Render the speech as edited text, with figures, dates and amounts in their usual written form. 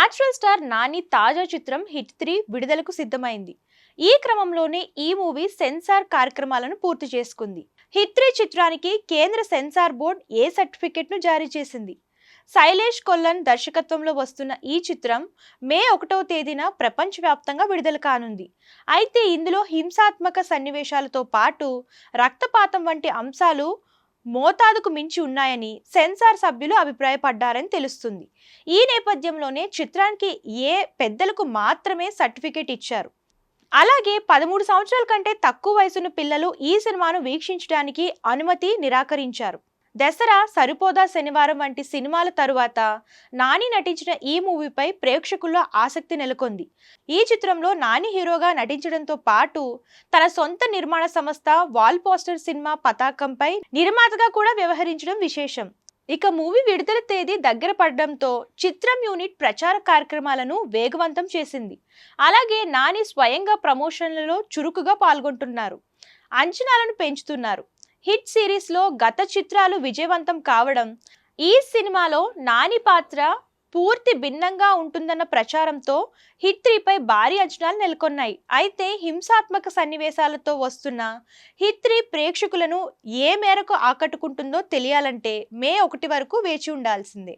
Natural star Nani తాజా చిత్రం hit 3 విడుదలకు సిద్ధమైంది. ఈ క్రమంలోనే ఈ మూవీ సెన్సార్ కార్యక్రమాలను పూర్తి చేసుకుంది. హిట్ 3 చిత్రానికి కేంద్ర సెన్సార్ బోర్డ్ ఏ సర్టిఫికెట్ ను జారీ చేసింది. శైలేష్ కొల్లన్ దర్శకత్వంలో వస్తున్న ఈ చిత్రం మే 1వ తేదీన ప్రపంచవ్యాప్తంగా విడుదల కానుంది. అయితే ఇందులో హింసాత్మక సన్నివేశాలతో పాటు రక్తపాతం వంటి అంశాలు మోతాదుకు మించి ఉన్నాయని సెన్సార్ సభ్యులు అభిప్రాయపడ్డారని తెలుస్తుంది. ఈ నేపథ్యంలోనే చిత్రానికి ఏ పెద్దలకు మాత్రమే సర్టిఫికెట్ ఇచ్చారు. అలాగే 13 సంవత్సరాల కంటే తక్కువ వయసున్న పిల్లలు ఈ సినిమాను వీక్షించడానికి అనుమతి నిరాకరించారు. దసరా, సరిపోదా శనివారం వంటి సినిమాల తరువాత నాని నటించిన ఈ మూవీపై ప్రేక్షకుల్లో ఆసక్తి నెలకొంది. ఈ చిత్రంలో నాని హీరోగా నటించడంతో పాటు తన సొంత నిర్మాణ సంస్థ వాల్ పోస్టర్ సినిమా పతాకంపై నిర్మాతగా కూడా వ్యవహరించడం విశేషం. ఇక మూవీ విడుదల తేదీ దగ్గర పడడంతో చిత్రం యూనిట్ ప్రచార కార్యక్రమాలను వేగవంతం చేసింది. అలాగే నాని స్వయంగా ప్రమోషన్లలో చురుకుగా పాల్గొంటున్నారు, అంచనాలను పెంచుతున్నారు. హిట్ సిరీస్ లో గత చిత్రాలు విజయవంతం కావడం, ఈ సినిమాలో నాని పాత్ర పూర్తి భిన్నంగా ఉంటుందన్న ప్రచారంతో హిట్ 3 పై భారీ అంచనాలు నెలకొన్నాయి. అయితే హింసాత్మక సన్నివేశాలతో వస్తున్న హిట్ 3 ప్రేక్షకులను ఏ మేరకు ఆకట్టుకుంటుందో తెలియాలంటే మే 1 వరకు వేచి ఉండాల్సిందే.